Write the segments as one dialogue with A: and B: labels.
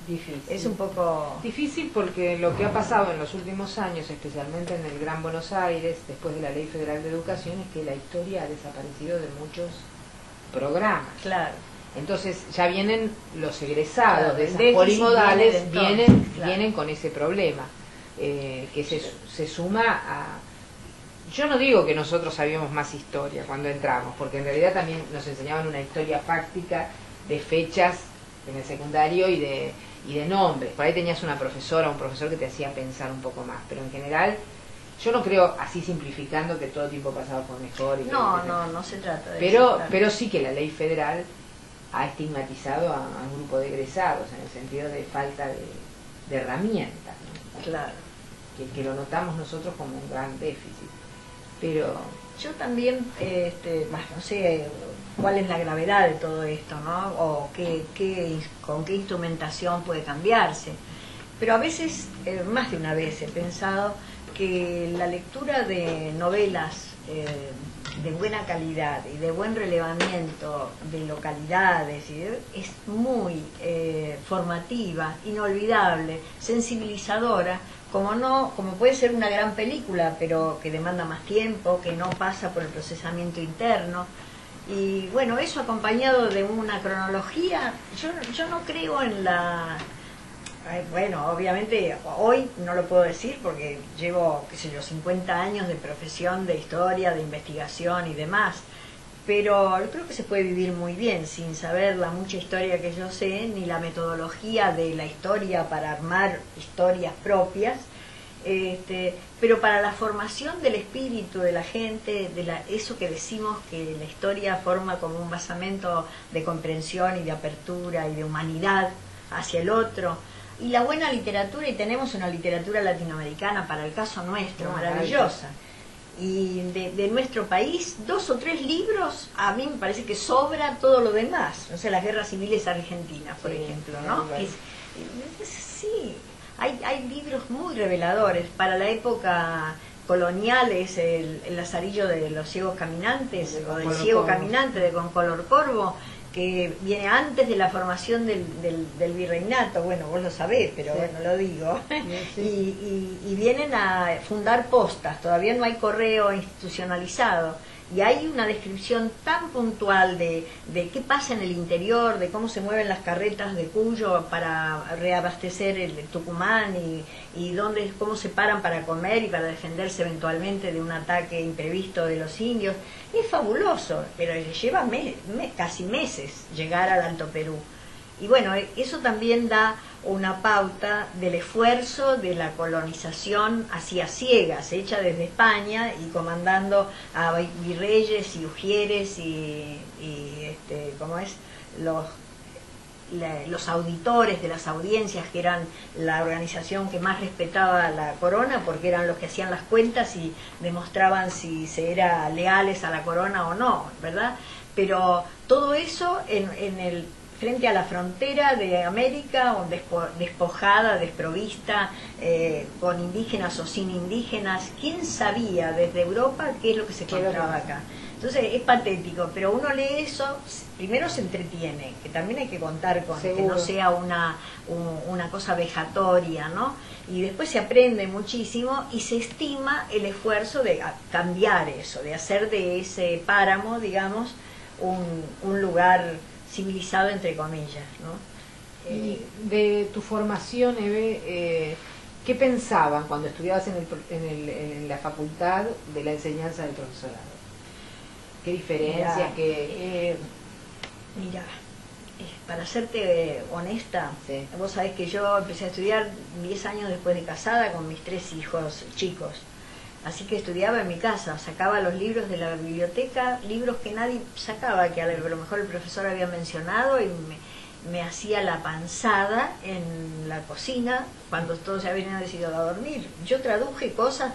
A: Difícil.
B: Es un poco...
A: Difícil porque lo que ha pasado en los últimos años, especialmente en el Gran Buenos Aires, después de la Ley Federal de Educación, es que la historia ha desaparecido de muchos programas.
B: Claro.
A: Entonces ya vienen los egresados
B: Claro,
A: de esas
B: déficit
A: polimodales,
B: viene de entonces, claro.
A: vienen con ese problema, que se suma a... Yo no digo que nosotros sabíamos más historia cuando entramos, porque en realidad también nos enseñaban una historia fáctica de fechas en el secundario y de nombres. Por ahí tenías una profesora o un profesor que te hacía pensar un poco más, pero en general yo no creo, así simplificando, que todo el tiempo pasado fue mejor.
B: No se trata de eso. Claro.
A: Pero sí que la ley federal ha estigmatizado a un grupo de egresados en el sentido de falta de herramientas, ¿no?
B: Claro.
A: Que lo notamos nosotros como un gran déficit. Pero
B: yo también, no sé cuál es la gravedad de todo esto, ¿no? O con qué instrumentación puede cambiarse. Pero a veces, más de una vez he pensado que la lectura de novelas de buena calidad y de buen relevamiento de localidades es muy formativa, inolvidable, sensibilizadora, como puede ser una gran película, pero que demanda más tiempo, que no pasa por el procesamiento interno. Y bueno, eso acompañado de una cronología, yo no creo en la... Bueno, obviamente hoy no lo puedo decir porque llevo, 50 años de profesión, de historia, de investigación y demás, pero yo creo que se puede vivir muy bien sin saber la mucha historia que yo sé, ni la metodología de la historia para armar historias propias, pero para la formación del espíritu de la gente, eso que decimos que la historia forma como un basamento de comprensión y de apertura y de humanidad hacia el otro. Y la buena literatura, y tenemos una literatura latinoamericana para el caso nuestro, maravillosa. Y de nuestro país, 2 o 3 libros, a mí me parece que sobra todo lo demás. No sé, las guerras civiles argentinas, por ejemplo, ¿no? Sí, hay libros muy reveladores. Para la época colonial es el Lazarillo de los ciegos caminantes, o del ciego caminante de Con Color Corvo, que viene antes de la formación del virreinato. Bueno, vos lo sabés, pero sí. Bueno, lo digo. Sí. Y vienen a fundar postas, todavía no hay correo institucionalizado. Y hay una descripción tan puntual de qué pasa en el interior, de cómo se mueven las carretas de Cuyo para reabastecer el Tucumán y cómo se paran para comer y para defenderse eventualmente de un ataque imprevisto de los indios. Es fabuloso, pero lleva casi meses llegar al Alto Perú. Y bueno, eso también da una pauta del esfuerzo de la colonización hacia ciegas, hecha desde España y comandando a virreyes y ujieres y ¿cómo es? Los auditores de las audiencias, que eran la organización que más respetaba a la corona, porque eran los que hacían las cuentas y demostraban si se era leales a la corona o no, ¿verdad? Pero todo eso frente a la frontera de América, despojada, desprovista, con indígenas o sin indígenas. ¿Quién sabía desde Europa qué es lo que se encontraba acá? Entonces es patético, pero uno lee eso, primero se entretiene, que también hay que contar con que no sea una cosa vejatoria, ¿no? Y después se aprende muchísimo y se estima el esfuerzo de cambiar eso, de hacer de ese páramo, digamos, un lugar civilizado, entre comillas, ¿no?
A: Y de tu formación, Eve, ¿qué pensabas cuando estudiabas en la facultad de la enseñanza del profesorado? ¿Qué diferencias?
B: Mira, para serte honesta, sí. Vos sabés que yo empecé a estudiar 10 años después de casada con mis 3 hijos chicos. Así que estudiaba en mi casa, sacaba los libros de la biblioteca, libros que nadie sacaba, que a lo mejor el profesor había mencionado, y me hacía la panzada en la cocina cuando todos ya habían decidido a dormir. Yo traduje cosas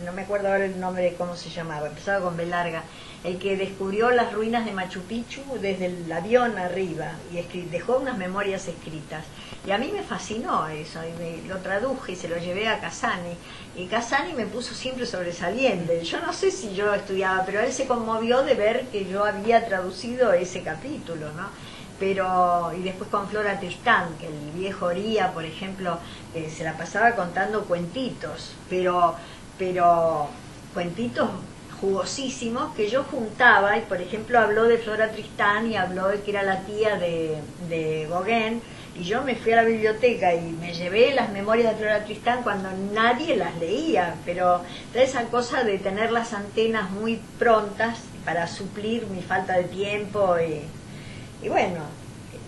B: no me acuerdo ahora el nombre de cómo se llamaba, empezaba con B larga, el que descubrió las ruinas de Machu Picchu desde el avión arriba y dejó unas memorias escritas. Y a mí me fascinó eso, y lo traduje y se lo llevé a Casani. Y Casani me puso siempre sobresaliente. Yo no sé si yo estudiaba, pero él se conmovió de ver que yo había traducido ese capítulo, ¿no? pero y después con Flora Tristán, que el viejo Oría, por ejemplo, se la pasaba contando cuentitos, pero cuentitos jugosísimos que yo juntaba, y por ejemplo habló de Flora Tristán y habló de que era la tía de Gauguin, y yo me fui a la biblioteca y me llevé las memorias de Flora Tristán cuando nadie las leía, pero toda esa cosa de tener las antenas muy prontas para suplir mi falta de tiempo, y bueno,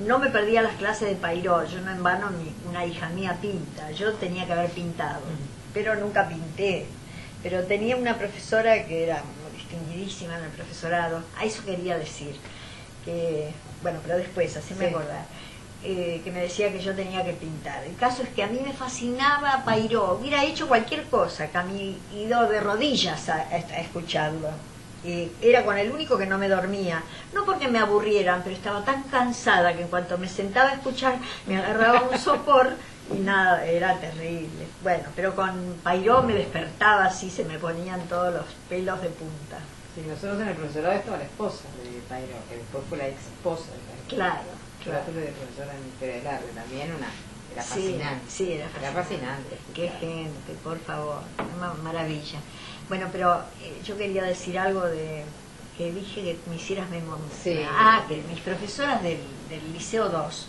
B: no me perdía las clases de Pairó. Yo no en vano, una hija mía pinta, yo tenía que haber pintado, pero nunca pinté. Pero tenía una profesora que era muy distinguidísima en el profesorado. A eso quería decir, que bueno, pero después, haceme acordar, que me decía que yo tenía que pintar. El caso es que a mí me fascinaba Pairó, hubiera hecho cualquier cosa, que a mí ido de rodillas a escucharlo. Era con el único que no me dormía, no porque me aburrieran, pero estaba tan cansada que en cuanto me sentaba a escuchar me agarraba un sopor y nada, era terrible. Bueno, pero con Pairó me despertaba así, se me ponían todos los pelos de punta.
A: Sí, nosotros en el profesorado estaba la esposa de Pairó, que después fue la ex esposa de Pairó.
B: Claro, claro.
A: Yo tuve de profesora en Historia del Arte también, era fascinante.
B: Sí, era fascinante. Qué gente, por favor, una maravilla. Bueno, pero yo quería decir algo que dije que me hicieras memoria.
A: Sí.
B: Que mis profesoras del Liceo 2,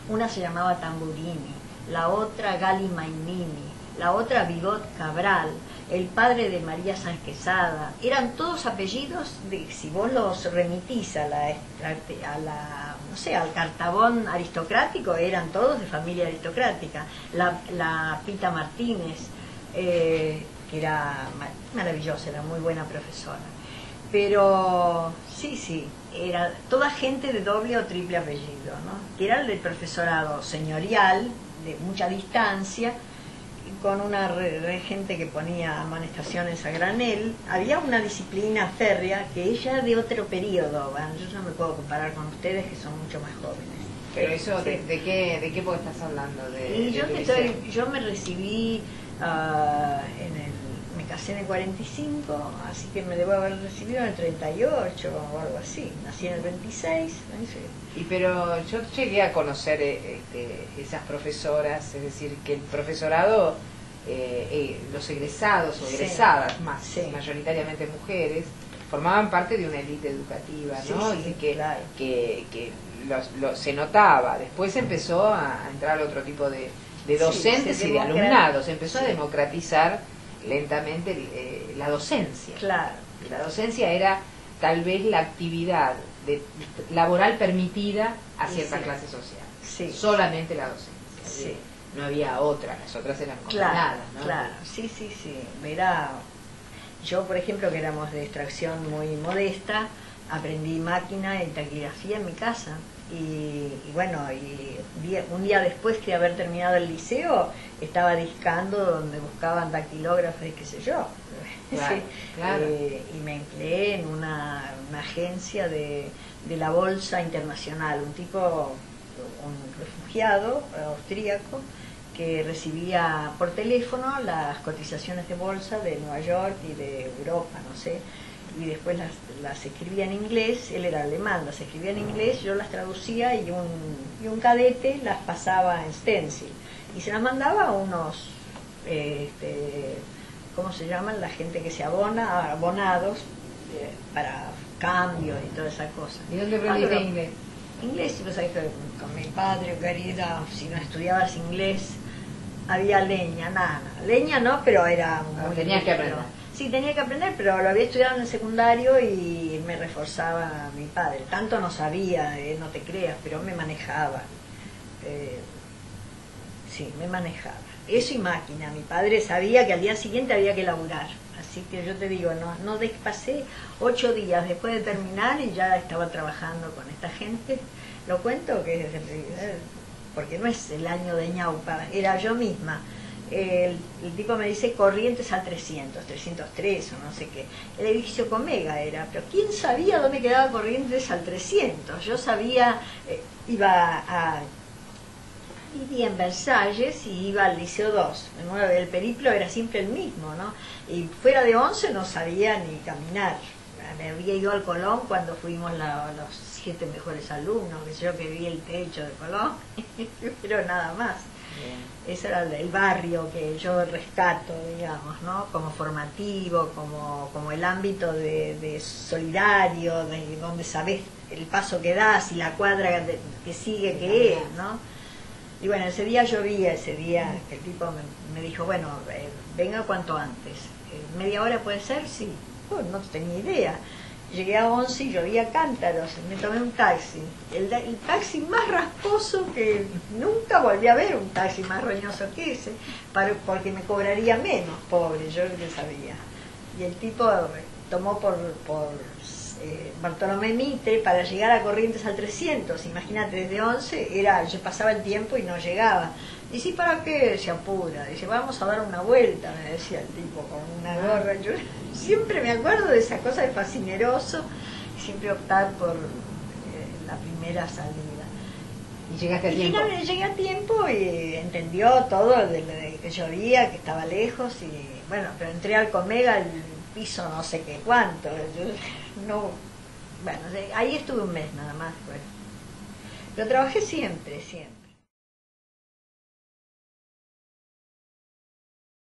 B: una se llamaba Tamburini, la otra Gali Mainini, la otra Bigot Cabral, el padre de María Sáenz Quesada, eran todos apellidos, si vos los remitís a la no sé, al cartabón aristocrático, eran todos de familia aristocrática. La Pita Martínez, que era maravillosa, era muy buena profesora. Pero sí, era toda gente de doble o triple apellido, ¿no? Que era el del profesorado señorial, de mucha distancia, con una regente que ponía amonestaciones a granel. Había una disciplina férrea que ella de otro periodo, bueno, yo no me puedo comparar con ustedes que son mucho más jóvenes.
A: Pero eso, sí. ¿de qué época estás hablando?
B: Yo me recibí me casé en el 45, así que me debo haber recibido en el 38 o algo así. Nací en el 26.
A: Pero yo llegué a conocer esas profesoras, es decir, que el profesorado, los egresados o egresadas, mayoritariamente mujeres, formaban parte de una élite educativa, ¿no?
B: Sí,
A: claro.
B: que
A: se notaba. Después empezó a entrar otro tipo de docentes y de alumnados, empezó a democratizar lentamente la docencia.
B: Claro.
A: La docencia era tal vez la actividad laboral permitida a cierta clase social. Solamente la docencia. No había otra, las otras eran condenadas, ¿no?
B: Claro, sí. Yo, por ejemplo, que éramos de extracción muy modesta, aprendí máquina y taquigrafía en mi casa. Y bueno, un día después de haber terminado el liceo, estaba discando donde buscaban dactilógrafos y qué sé yo.
A: Claro.
B: Y me empleé en una agencia de la Bolsa Internacional, un refugiado austríaco que recibía por teléfono las cotizaciones de bolsa de Nueva York y de Europa, no sé, y después las escribía en inglés. Él era alemán, las escribía en inglés, yo las traducía y un cadete las pasaba en stencil y se las mandaba a unos ¿cómo se llaman? La gente que se abonados para cambios y toda esa cosa.
A: ¿Y dónde aprendiste inglés?
B: Inglés, pues ahí con mi padre, querida, si no estudiabas inglés, había leña, nada. Leña no, pero era muy...
A: Tenías que aprender.
B: Sí, tenía que aprender, pero lo había estudiado en el secundario y me reforzaba mi padre. Tanto no sabía, no te creas, pero me manejaba. Me manejaba. Eso y máquina. Mi padre sabía que al día siguiente había que laburar. Así que yo te digo, no pasé 8 días después de terminar y ya estaba trabajando con esta gente. Lo cuento que porque no es el año de ñaupa, era yo misma. El tipo me dice Corrientes al 300, 303 o no sé qué. El edificio Comega era, pero ¿quién sabía dónde quedaba Corrientes al 300? Yo sabía, vivía en Versalles y iba al Liceo 2. El periplo era siempre el mismo, ¿no? Y fuera de 11 no sabía ni caminar. me había ido al Colón cuando fuimos los 7 mejores alumnos, que yo que vi el techo de Colón, pero nada más. Bien. Ese era el barrio que yo rescato, digamos, ¿no? Como formativo, como el ámbito de solidario, de donde sabés el paso que das y la cuadra que sigue que es, ¿no? Y bueno, ese día llovía, ese día que el tipo me dijo, bueno, venga cuanto antes. ¿Media hora puede ser? Sí. Bueno, no tenía idea. Llegué a 11 y llovía cántaros, me tomé un taxi. El taxi más rasposo que nunca volví a ver, un taxi más roñoso que ese, porque me cobraría menos, pobre, yo lo que sabía. Y el tipo tomó por Bartolomé Mitre para llegar a Corrientes al 300. Imagínate, desde 11 yo pasaba el tiempo y no llegaba. Y sí, ¿para qué? Se apura. Dice, vamos a dar una vuelta, me decía el tipo con una gorra. Yo siempre me acuerdo de esa cosa de fascineroso, siempre optar por la primera salida.
A: ¿Y llegaste a tiempo?
B: Llegué a tiempo y entendió todo de que llovía, que estaba lejos. Y bueno, pero entré al Comega, al piso no sé qué cuánto. Bueno, ahí estuve un mes nada más. Bueno. Pero trabajé siempre, siempre.